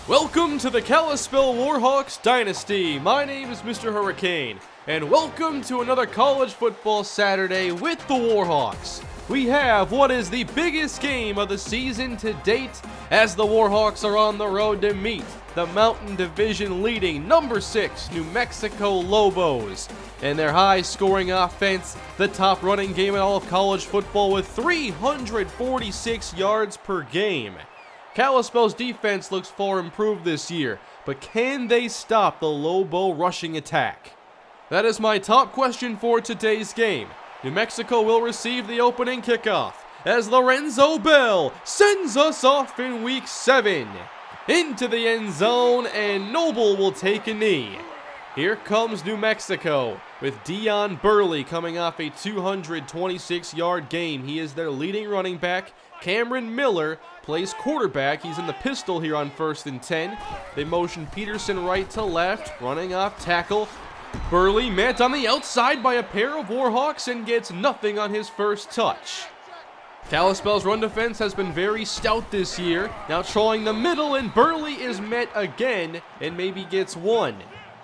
Welcome to the Kalispell Warhawks Dynasty. My name is MrHurriicane, and welcome to another college football Saturday with the Warhawks. We have what is the biggest game of the season to date, as the Warhawks are on the road to meet the Mountain Division leading number 6 New Mexico Lobos. And their high-scoring offense, the top running game in all of college football with 346 yards per game. Kalispell's defense looks far improved this year, but can they stop the Lobo rushing attack? That is my top question for today's game. New Mexico will receive the opening kickoff as Lorenzo Bell sends us off in week 7. Into the end zone, and Noble will take a knee. Here comes New Mexico with Dion Burley coming off a 226-yard game. He is their leading running back. Cameron Miller plays quarterback. He's in the pistol here on 1st and 10. They motion Peterson right to left, running off tackle. Burley met on the outside by a pair of Warhawks and gets nothing on his first touch. Kalispell's run defense has been very stout this year. Now trying the middle, and Burley is met again and maybe gets one.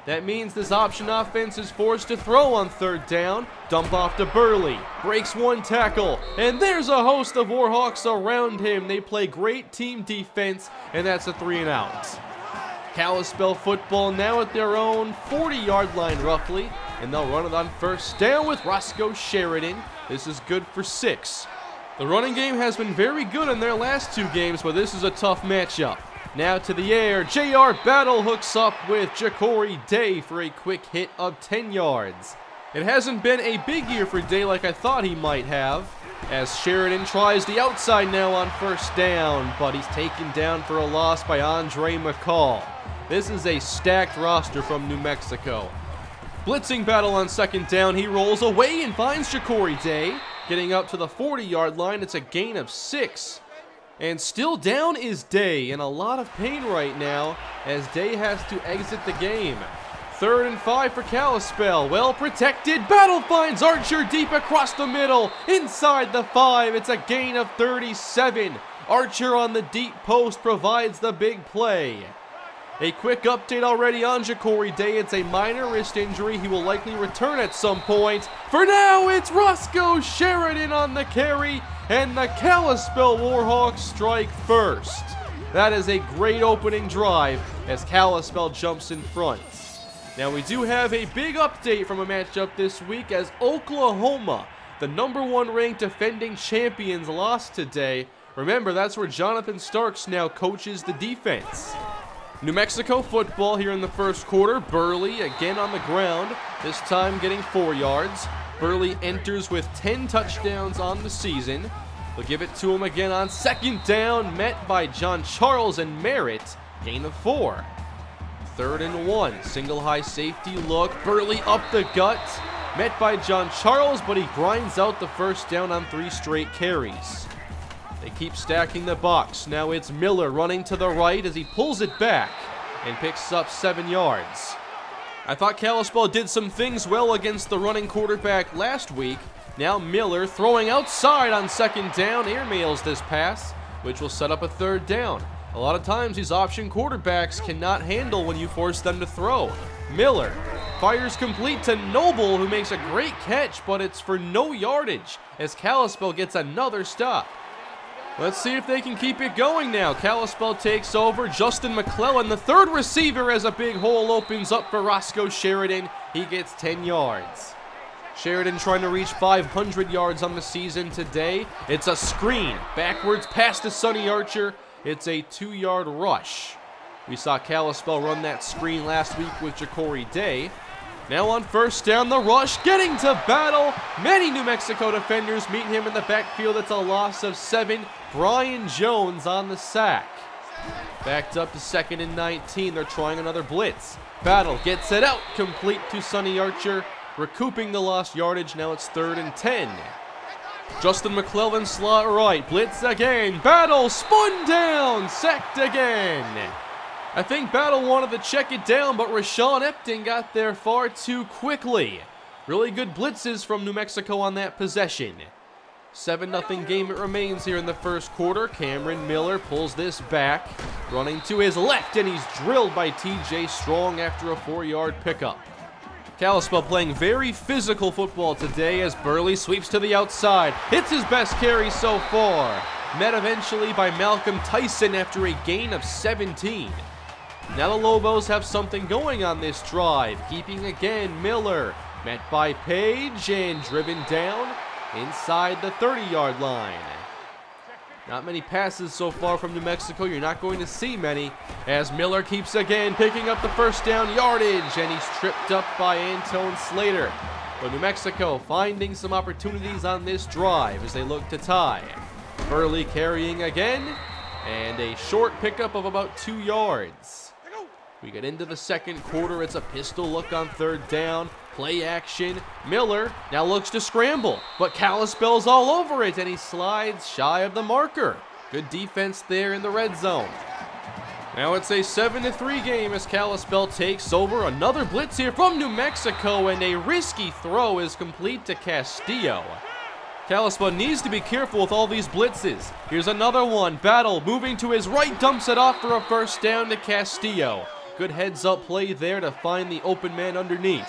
That means this option offense is forced to throw on 3rd down. Dump off to Burley. Breaks one tackle. And there's a host of Warhawks around him. They play great team defense, and that's a 3 and out. Kalispell football now at their own 40-yard line roughly. And they'll run it on 1st down with Roscoe Sheridan. This is good for 6. The running game has been very good in their last 2 games, but this is a tough matchup. Now to the air, J.R. Battle hooks up with Ja'Cory Day for a quick hit of 10 yards. It hasn't been a big year for Day like I thought he might have, as Sheridan tries the outside now on 1st down, but he's taken down for a loss by Andre McCall. This is a stacked roster from New Mexico. Blitzing Battle on 2nd down, he rolls away and finds Ja'Cory Day. Getting up to the 40-yard line, it's a gain of 6. And still down is Day, in a lot of pain right now, as Day has to exit the game. 3rd and 5 for Kalispell. Well protected. Battle finds Archer deep across the middle. Inside the 5. It's a gain of 37. Archer on the deep post provides the big play. A quick update already on Ja'Cory Day. It's a minor wrist injury. He will likely return at some point. For now, it's Roscoe Sheridan on the carry, and the Kalispell Warhawks strike first. That is a great opening drive as Kalispell jumps in front. Now we do have a big update from a matchup this week as Oklahoma, the number 1 ranked defending champions, lost today. Remember, that's where Jonathan Starks now coaches the defense. New Mexico football here in the first quarter. Burley again on the ground, this time getting 4 yards. Burley enters with 10 touchdowns on the season. They'll give it to him again on 2nd down, met by John Charles and Merritt, gain of 4. 3rd and 1, single high safety look. Burley up the gut, met by John Charles, but he grinds out the 1st down on 3 straight carries. They keep stacking the box. Now it's Miller running to the right as he pulls it back and picks up 7 yards. I thought Kalispell did some things well against the running quarterback last week. Now Miller throwing outside on 2nd down, airmails this pass, which will set up a 3rd down. A lot of times these option quarterbacks cannot handle when you force them to throw. Miller fires complete to Noble, who makes a great catch, but it's for no yardage as Kalispell gets another stop. Let's see if they can keep it going now. Kalispell takes over. Justin McClellan, the 3rd receiver, as a big hole opens up for Roscoe Sheridan. He gets 10 yards. Sheridan trying to reach 500 yards on the season today. It's a screen. Backwards pass to Sonny Archer. It's a 2-yard rush. We saw Kalispell run that screen last week with Ja'Cory Day. Now on 1st down, the rush, getting to Battle. Many New Mexico defenders meet him in the backfield. It's a loss of 7. Brian Jones on the sack. Backed up to 2nd and 19. They're trying another blitz. Battle gets it out, complete to Sonny Archer, recouping the lost yardage. Now it's 3rd and 10. Justin McClellan slot right, blitz again. Battle spun down, sacked again. I think Battle wanted to check it down, but Rashawn Epton got there far too quickly. Really good blitzes from New Mexico on that possession. 7-0 game it remains here in the first quarter. Cameron Miller pulls this back, running to his left, and he's drilled by TJ Strong after a 4-yard pickup. Kalispell playing very physical football today as Burley sweeps to the outside. Hits his best carry so far. Met eventually by Malcolm Tyson after a gain of 17. Now the Lobos have something going on this drive. Keeping again Miller. Met by Page and driven down inside the 30-yard line. Not many passes so far from New Mexico. You're not going to see many as Miller keeps again picking up the first down yardage, and he's tripped up by Antone Slater. But New Mexico finding some opportunities on this drive as they look to tie. Burley carrying again, and a short pickup of about 2 yards. We get into the second quarter. It's a pistol look on third down. Play action. Miller now looks to scramble, but Kalispell's all over it, and he slides shy of the marker. Good defense there in the red zone. Now it's a 7-3 game as Kalispell takes over. Another blitz here from New Mexico, and a risky throw is complete to Castillo. Kalispell needs to be careful with all these blitzes. Here's another one. Battle moving to his right, dumps it off for a first down to Castillo. Good heads-up play there to find the open man underneath.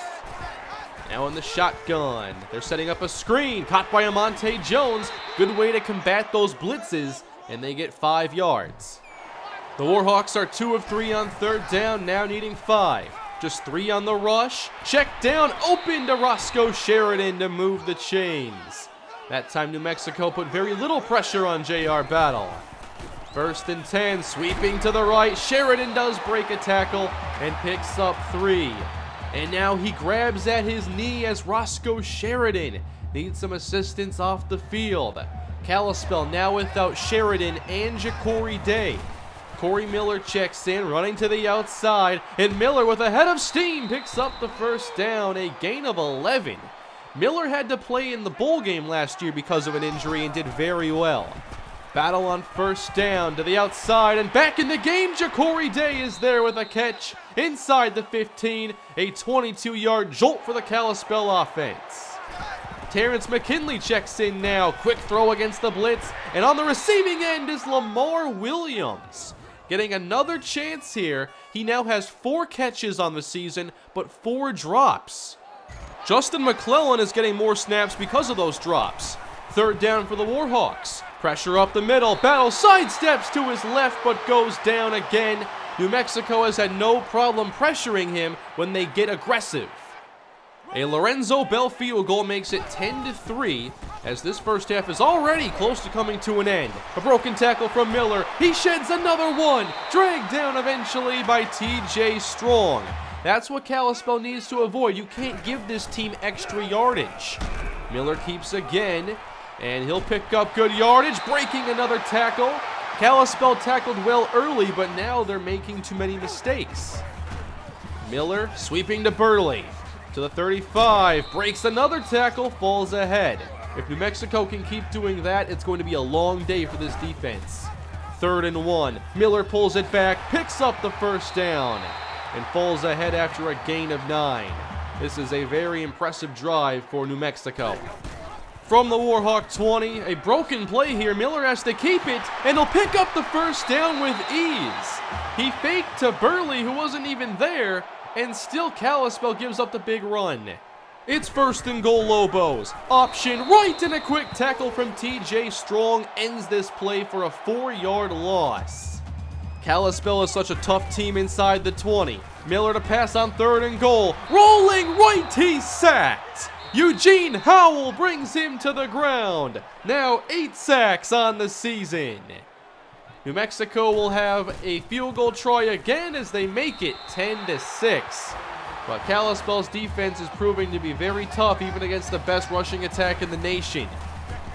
Now in the shotgun, they're setting up a screen, caught by Amonte Jones. Good way to combat those blitzes, and they get 5 yards. The Warhawks are 2 of 3 on third down, now needing 5. Just 3 on the rush. Check down, open to Roscoe Sheridan to move the chains. That time New Mexico put very little pressure on J.R. Battle. 1st and 10, sweeping to the right. Sheridan does break a tackle and picks up 3. And now he grabs at his knee as Roscoe Sheridan needs some assistance off the field. Kalispell now without Sheridan and Ja'Cory Day. Corey Miller checks in, running to the outside, and Miller with a head of steam picks up the first down, a gain of 11. Miller had to play in the bowl game last year because of an injury and did very well. Battle on first down to the outside, and back in the game, Ja'Cory Day is there with a catch inside the 15, a 22-yard jolt for the Kalispell offense. Terrence McKinley checks in now, quick throw against the blitz, and on the receiving end is Lamar Williams. Getting another chance here, he now has 4 catches on the season, but 4 drops. Justin McClellan is getting more snaps because of those drops. Third down for the Warhawks. Pressure up the middle. Battle sidesteps to his left but goes down again. New Mexico has had no problem pressuring him when they get aggressive. A Lorenzo Bell field goal makes it 10-3 as this first half is already close to coming to an end. A broken tackle from Miller. He sheds another one. Dragged down eventually by TJ Strong. That's what Kalispell needs to avoid. You can't give this team extra yardage. Miller keeps again, and he'll pick up good yardage, breaking another tackle. Kalispell tackled well early, but now they're making too many mistakes. Miller sweeping to Burley. To the 35, breaks another tackle, falls ahead. If New Mexico can keep doing that, it's going to be a long day for this defense. 3rd and 1, Miller pulls it back, picks up the first down, and falls ahead after a gain of 9. This is a very impressive drive for New Mexico. From the Warhawk 20, a broken play here. Miller has to keep it, and he'll pick up the first down with ease. He faked to Burley, who wasn't even there, and still Kalispell gives up the big run. It's 1st and goal Lobos. Option right, and a quick tackle from TJ Strong ends this play for a 4-yard loss. Kalispell is such a tough team inside the 20. Miller to pass on 3rd and goal. Rolling right, he's sacked. Eugene Howell brings him to the ground. Now 8 sacks on the season. New Mexico will have a field goal try again as they make it 10-6. But Kalispell's defense is proving to be very tough even against the best rushing attack in the nation.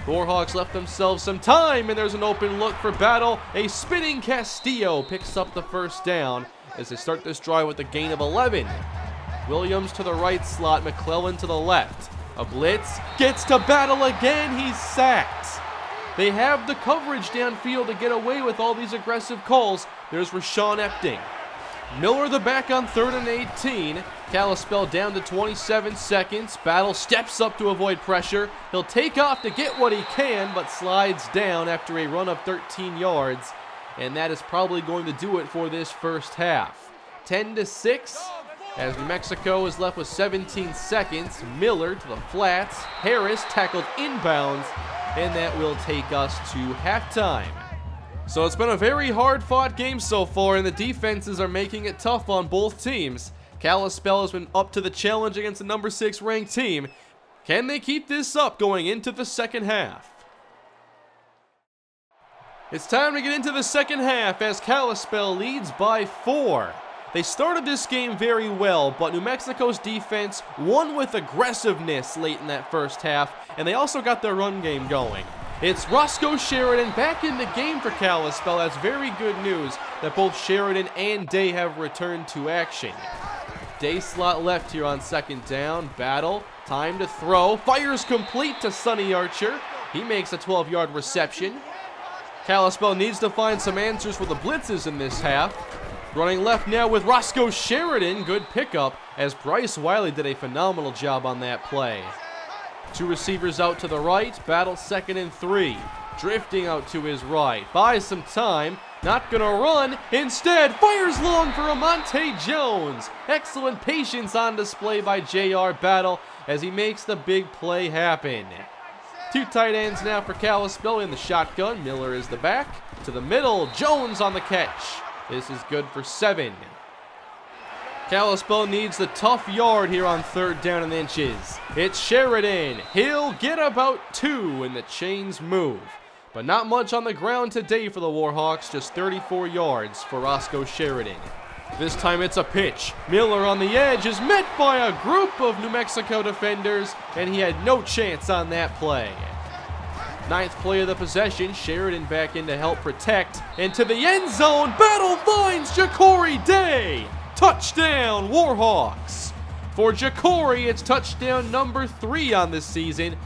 The Warhawks left themselves some time, and there's an open look for Battle. A spinning Castillo picks up the first down as they start this drive with a gain of 11. Williams to the right slot, McClellan to the left. A blitz, gets to Battle again, he's sacked. They have the coverage downfield to get away with all these aggressive calls. There's Rashawn Epting. Miller the back on 3rd and 18. Kalispell down to 27 seconds. Battle steps up to avoid pressure. He'll take off to get what he can, but slides down after a run of 13 yards. And that is probably going to do it for this first half. 10-6, as New Mexico is left with 17 seconds. Miller to the flats. Harris tackled inbounds, and that will take us to halftime. So it's been a very hard-fought game so far, and the defenses are making it tough on both teams. Kalispell has been up to the challenge against the number 6 ranked team. Can they keep this up going into the second half? It's time to get into the second half as Kalispell leads by 4. They started this game very well, but New Mexico's defense won with aggressiveness late in that first half, and they also got their run game going. It's Roscoe Sheridan back in the game for Kalispell. That's very good news that both Sheridan and Day have returned to action. Day slot left here on 2nd down. Battle, time to throw. Fires complete to Sonny Archer. He makes a 12-yard reception. Kalispell needs to find some answers for the blitzes in this half. Running left now with Roscoe Sheridan. Good pickup as Bryce Wiley did a phenomenal job on that play. 2 receivers out to the right. Battle 2nd and 3. Drifting out to his right. Buys some time. Not gonna run. Instead, fires long for Amonte Jones. Excellent patience on display by J.R. Battle as he makes the big play happen. 2 tight ends now for Kalispell in the shotgun. Miller is the back. To the middle. Jones on the catch. This is good for 7. Kalispell needs the tough yard here on 3rd down and inches. It's Sheridan. He'll get about 2 and the chains move. But not much on the ground today for the Warhawks, just 34 yards for Roscoe Sheridan. This time it's a pitch. Miller on the edge is met by a group of New Mexico defenders, and he had no chance on that play. 9th play of the possession, Sheridan back in to help protect, and to the end zone, Battle finds Ja'Cory Day. Touchdown, Warhawks. For Ja'Cory, it's touchdown number 3 on this season,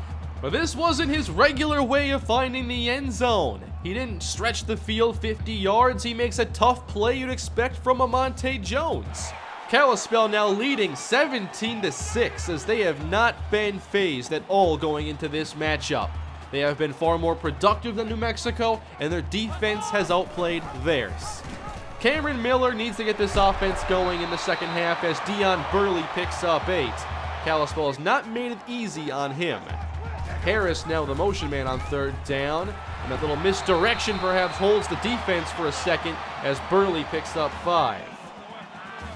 but this wasn't his regular way of finding the end zone. He didn't stretch the field 50 yards. He makes a tough play you'd expect from Amonte Jones. Kalispell now leading 17-6 as they have not been phased at all going into this matchup. They have been far more productive than New Mexico, and their defense has outplayed theirs. Cameron Miller needs to get this offense going in the second half as Dion Burley picks up 8. Kalispell has not made it easy on him. Harris now the motion man on 3rd down, and that little misdirection perhaps holds the defense for a second as Burley picks up 5.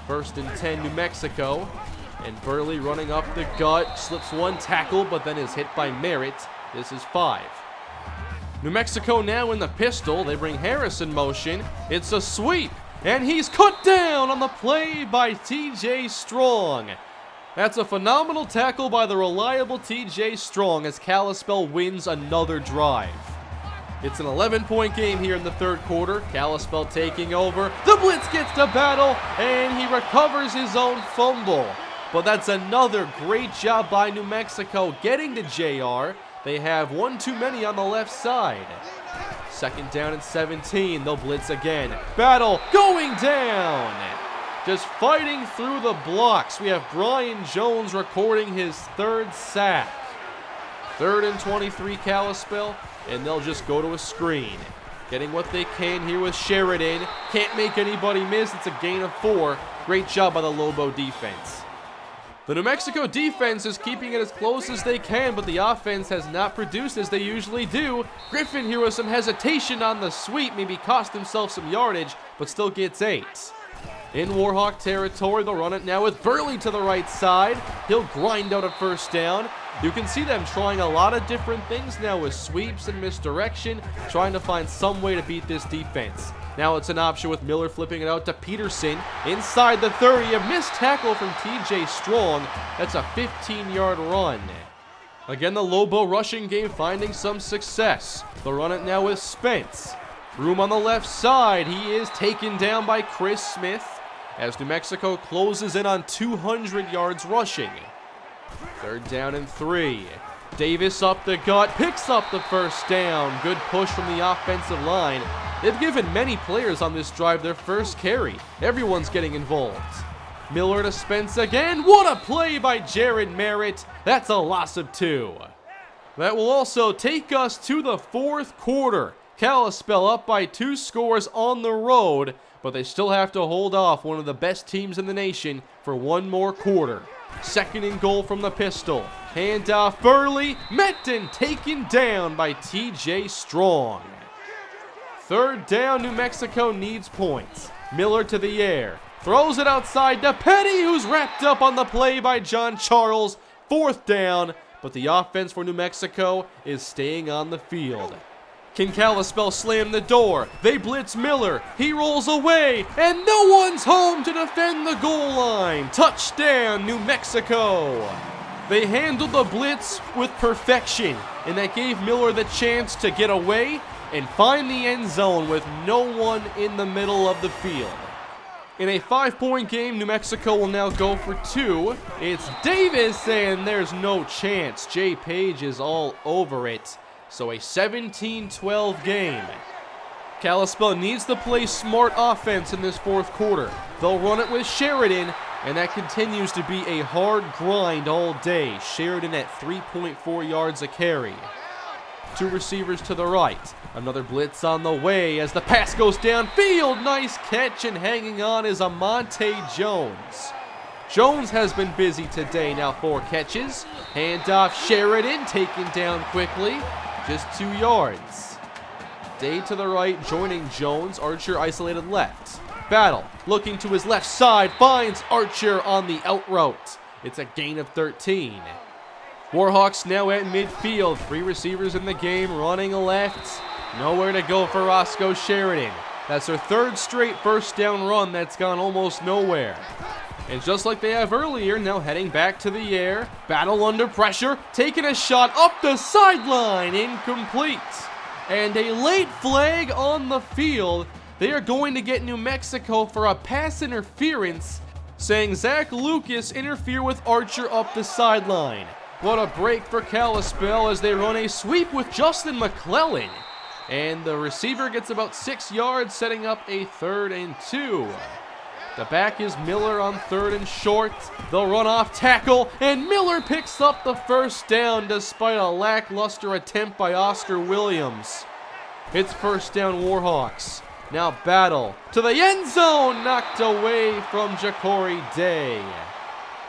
1st and 10 New Mexico, and Burley running up the gut, slips 1 tackle but then is hit by Merritt. This is 5. New Mexico now in the pistol. They bring Harris in motion. It's a sweep, and he's cut down on the play by TJ Strong. That's a phenomenal tackle by the reliable TJ Strong as Kalispell wins another drive. It's an 11-point game here in the 3rd quarter. Kalispell taking over. The blitz gets to Battle, and he recovers his own fumble. But that's another great job by New Mexico getting to JR. They have 1 too many on the left side. 2nd down and 17. They'll blitz again. Battle going down. Just fighting through the blocks. We have Brian Jones recording his 3rd sack. 3rd and 23 Kalispell, and they'll just go to a screen. Getting what they can here with Sheridan. Can't make anybody miss. It's a gain of 4. Great job by the Lobo defense. The New Mexico defense is keeping it as close as they can, but the offense has not produced as they usually do. Griffin here with some hesitation on the sweep, maybe cost himself some yardage, but still gets 8. In Warhawk territory, they'll run it now with Burley to the right side. He'll grind out a 1st down. You can see them trying a lot of different things now with sweeps and misdirection, trying to find some way to beat this defense. Now it's an option with Miller flipping it out to Peterson. Inside the 30, a missed tackle from TJ Strong. That's a 15-yard run. Again, the Lobo rushing game finding some success. They'll run it now with Spence. Room on the left side. He is taken down by Chris Smith as New Mexico closes in on 200 yards rushing. 3rd down and 3. Davis up the gut, picks up the 1st down. Good push from the offensive line. They've given many players on this drive their first carry. Everyone's getting involved. Miller to Spence again. What a play by Jared Merritt. That's a loss of 2. That will also take us to the fourth quarter. Kalispell up by 2 scores on the road, but they still have to hold off one of the best teams in the nation for one more quarter. Second and goal from the pistol. Handoff Burley. Metten taken down by TJ Strong. Third down, New Mexico needs points. Miller to the air. Throws it outside to Petty, who's wrapped up on the play by John Charles. Fourth down, but the offense for New Mexico is staying on the field. Can Kalispell slam the door? They blitz Miller. He rolls away, and no one's home to defend the goal line. Touchdown, New Mexico. They handled the blitz with perfection, and that gave Miller the chance to get away and find the end zone with no one in the middle of the field. In a 5-point game, New Mexico will now go for 2. It's Davis, and there's no chance. Jay Page is all over it. So a 17-12 game. Kalispell needs to play smart offense in this fourth quarter. They'll run it with Sheridan, and that continues to be a hard grind all day. Sheridan at 3.4 yards a carry. 2 receivers to the right. Another blitz on the way as the pass goes downfield. Nice catch, and hanging on is Amonte Jones. Jones has been busy today, now 4 catches. Handoff Sheridan, taken down quickly. Just 2 yards. Day to the right, joining Jones. Archer isolated left. Battle, looking to his left side, finds Archer on the out route. It's a gain of 13. Warhawks now at midfield. 3 receivers in the game, running left. Nowhere to go for Roscoe Sheridan. That's their 3rd straight first down run that's gone almost nowhere. And just like they have earlier, now heading back to the air. Battle under pressure, taking a shot up the sideline, incomplete. And a late flag on the field. They are going to get New Mexico for a pass interference, saying Zach Lucas interfered with Archer up the sideline. What a break for Kalispell as they run a sweep with Justin McClellan. And the receiver gets about 6 yards, setting up a 3rd and 2. The back is Miller on 3rd and short. They'll run off tackle, and Miller picks up the first down despite a lackluster attempt by Oscar Williams. It's first down Warhawks. Now Battle to the end zone, knocked away from Ja'Cory Day.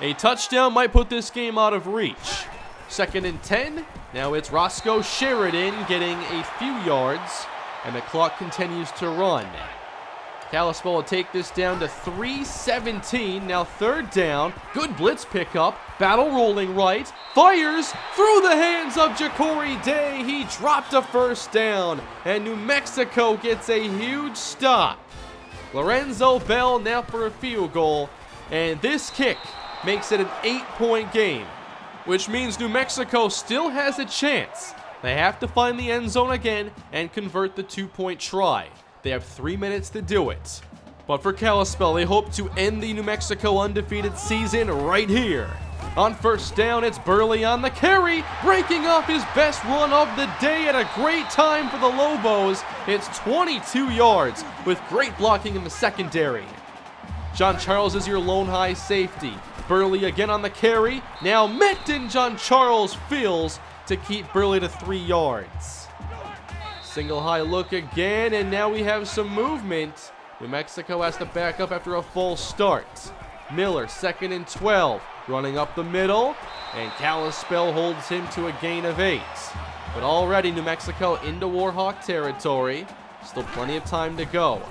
A touchdown might put this game out of reach. 2nd and 10. Now it's Roscoe Sheridan getting a few yards, and the clock continues to run. Kalispell will take this down to 3:17. Now 3rd down. Good blitz pickup. Battle rolling right. Fires through the hands of Ja'Cory Day. He dropped a first down. And New Mexico gets a huge stop. Lorenzo Bell now for a field goal. And this kick makes it an 8-point game, which means New Mexico still has a chance. They have to find the end zone again and convert the 2-point try. They have 3 minutes to do it. But for Kalispell, they hope to end the New Mexico undefeated season right here. On first down, it's Burley on the carry, breaking off his best run of the day at a great time for the Lobos. It's 22 yards with great blocking in the secondary. John Charles is your lone high safety. Burley again on the carry. Now Metten. John Charles fills to keep Burley to 3 yards. Single high look again, and now we have some movement. New Mexico has to back up after a false start. Miller, 2nd and 12, running up the middle, and Kalispell holds him to a gain of 8. But already New Mexico into Warhawk territory. Still plenty of time to go.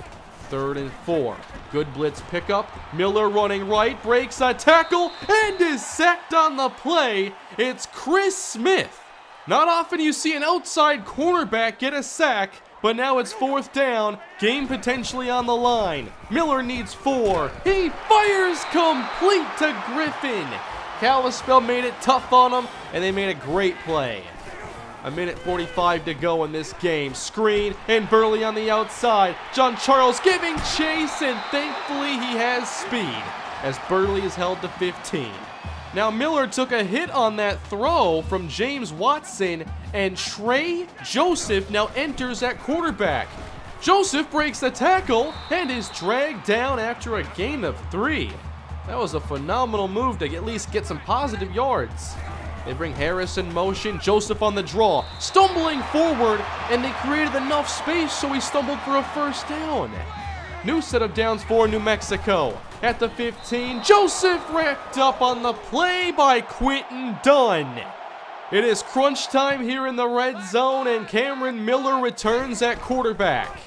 3rd and 4. Good blitz pickup. Miller running right, breaks a tackle, and is sacked on the play. It's Chris Smith. Not often you see an outside cornerback get a sack, but now it's 4th down, game potentially on the line. Miller needs 4. He fires complete to Griffin. Kalispell made it tough on him, and they made a great play. 1:45 to go in this game. Screen, and Burley on the outside. John Charles giving chase, and thankfully he has speed, as Burley is held to 15. Now Miller took a hit on that throw from James Watson, and Trey Joseph now enters at quarterback. Joseph breaks the tackle and is dragged down after a gain of 3. That was a phenomenal move to at least get some positive yards. They bring Harris in motion, Joseph on the draw, stumbling forward, and they created enough space so he stumbled for a first down. New set of downs for New Mexico. At the 15, Joseph wrapped up on the play by Quentin Dunn. It is crunch time here in the red zone, and Cameron Miller returns at quarterback.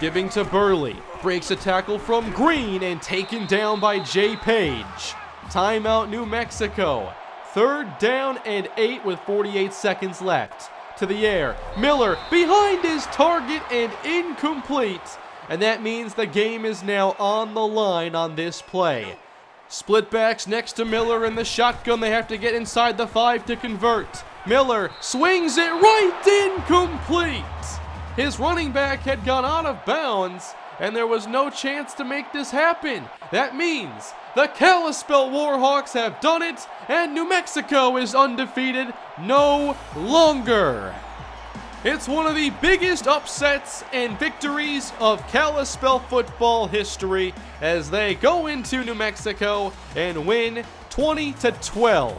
Giving to Burley, breaks a tackle from Green and taken down by Jay Page. Timeout New Mexico. 3rd down and 8 with 48 seconds left. To the air, Miller behind his target and incomplete. And that means the game is now on the line on this play. Split backs next to Miller in the shotgun. They have to get inside the 5 to convert. Miller swings it right, incomplete. His running back had gone out of bounds, and there was no chance to make this happen. That means the Kalispell Warhawks have done it, and New Mexico is undefeated no longer. It's one of the biggest upsets and victories of Kalispell football history as they go into New Mexico and win 20-12.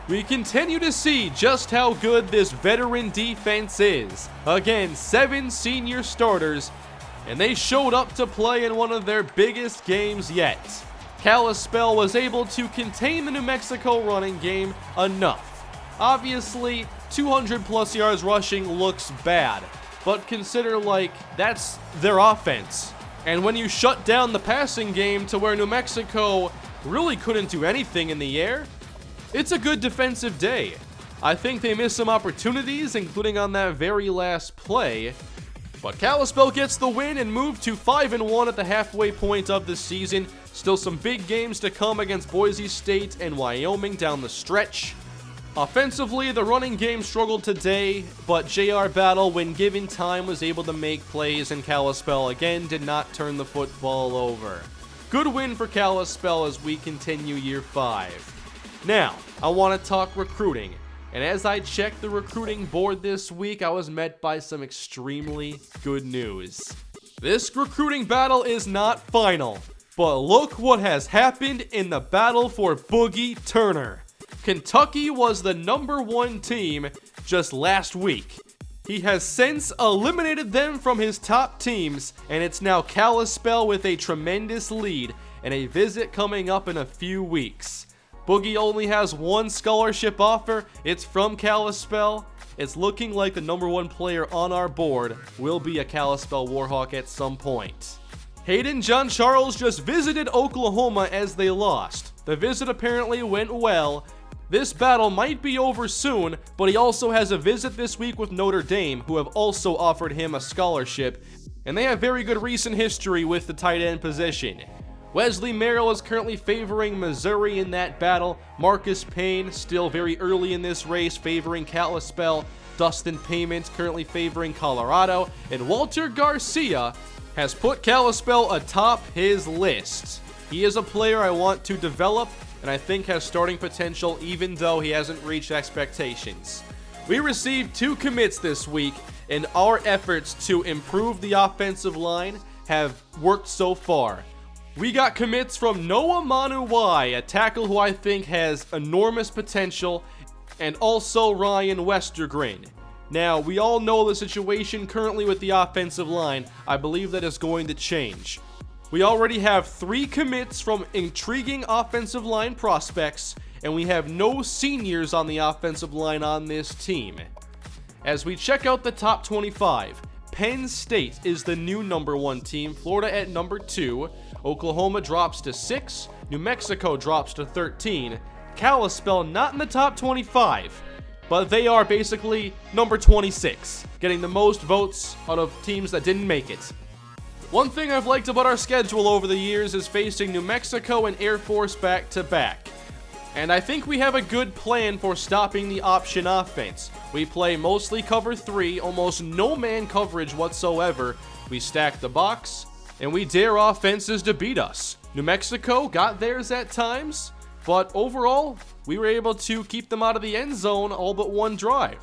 We continue to see just how good this veteran defense is. Again, 7 senior starters, and they showed up to play in one of their biggest games yet. Kalispell was able to contain the New Mexico running game enough. Obviously, 200 plus yards rushing looks bad, but consider that's their offense. And when you shut down the passing game to where New Mexico really couldn't do anything in the air, it's a good defensive day. I think they missed some opportunities, including on that very last play, but Kalispell gets the win and moved to 5-1 at the halfway point of the season. Still some big games to come against Boise State and Wyoming down the stretch. Offensively, the running game struggled today, but J.R. Battle, when given time, was able to make plays, and Kalispell again did not turn the football over. Good win for Kalispell as we continue year 5. Now, I want to talk recruiting, and as I checked the recruiting board this week, I was met by some extremely good news. This recruiting battle is not final, but look what has happened in the battle for Boogie Turner. Kentucky was the #1 team just last week. He has since eliminated them from his top teams, and it's now Kalispell with a tremendous lead and a visit coming up in a few weeks. Boogie only has 1 scholarship offer. It's from Kalispell. It's looking like the #1 player on our board will be a Kalispell Warhawk at some point. Hayden John Charles just visited Oklahoma as they lost. The visit apparently went well. This battle might be over soon, but he also has a visit this week with Notre Dame, who have also offered him a scholarship, and they have very good recent history with the tight end position. Wesley Merrill is currently favoring Missouri in that battle. Marcus Payne, still very early in this race, favoring Kalispell. Dustin Payment currently favoring Colorado, and Walter Garcia has put Kalispell atop his list. He is a player I want to develop, and I think has starting potential even though he hasn't reached expectations. We received 2 commits this week, and our efforts to improve the offensive line have worked so far. We got commits from Noah Manuwai, a tackle who I think has enormous potential, and also Ryan Westergren. Now, we all know the situation currently with the offensive line. I believe that is going to change. We already have 3 commits from intriguing offensive line prospects, and we have no seniors on the offensive line on this team. As we check out the top 25, Penn State is the new #1 team, Florida at #2, Oklahoma drops to 6, New Mexico drops to 13, Kalispell not in the top 25, but they are basically number 26, getting the most votes out of teams that didn't make it. One thing I've liked about our schedule over the years is facing New Mexico and Air Force back-to-back. And I think we have a good plan for stopping the option offense. We play mostly cover 3, almost no man coverage whatsoever. We stack the box, and we dare offenses to beat us. New Mexico got theirs at times, but overall, we were able to keep them out of the end zone all but 1 drive.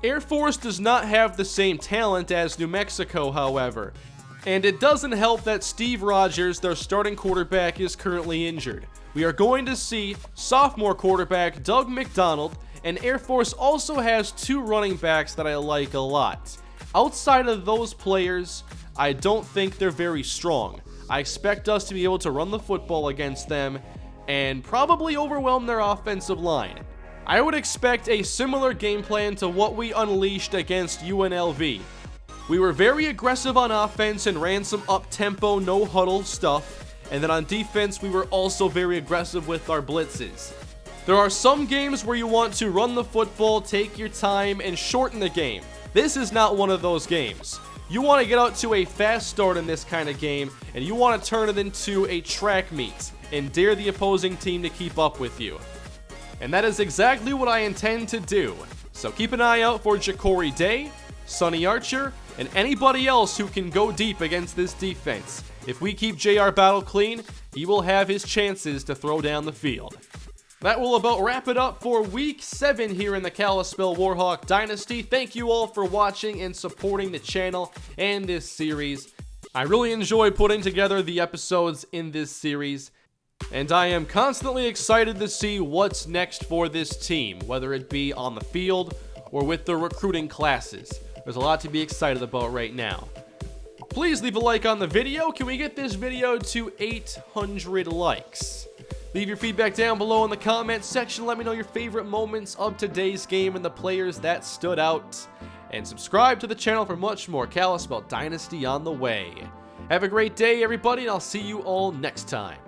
Air Force does not have the same talent as New Mexico, however. And it doesn't help that Steve Rogers, their starting quarterback, is currently injured. We are going to see sophomore quarterback Doug McDonald, and Air Force also has 2 running backs that I like a lot. Outside of those players, I don't think they're very strong. I expect us to be able to run the football against them and probably overwhelm their offensive line. I would expect a similar game plan to what we unleashed against UNLV. We were very aggressive on offense and ran some up-tempo, no-huddle stuff, and then on defense we were also very aggressive with our blitzes. There are some games where you want to run the football, take your time, and shorten the game. This is not one of those games. You want to get out to a fast start in this kind of game, and you want to turn it into a track meet and dare the opposing team to keep up with you. And that is exactly what I intend to do. So keep an eye out for Ja'Cory Day, Sonny Archer, and anybody else who can go deep against this defense. If we keep JR Battle clean, he will have his chances to throw down the field. That will about wrap it up for Week 7 here in the Kalispell Warhawk Dynasty. Thank you all for watching and supporting the channel and this series. I really enjoy putting together the episodes in this series, and I am constantly excited to see what's next for this team, whether it be on the field or with the recruiting classes. There's a lot to be excited about right now. Please leave a like on the video. Can we get this video to 800 likes? Leave your feedback down below in the comments section. Let me know your favorite moments of today's game and the players that stood out. And subscribe to the channel for much more Kalispell Dynasty on the way. Have a great day, everybody, and I'll see you all next time.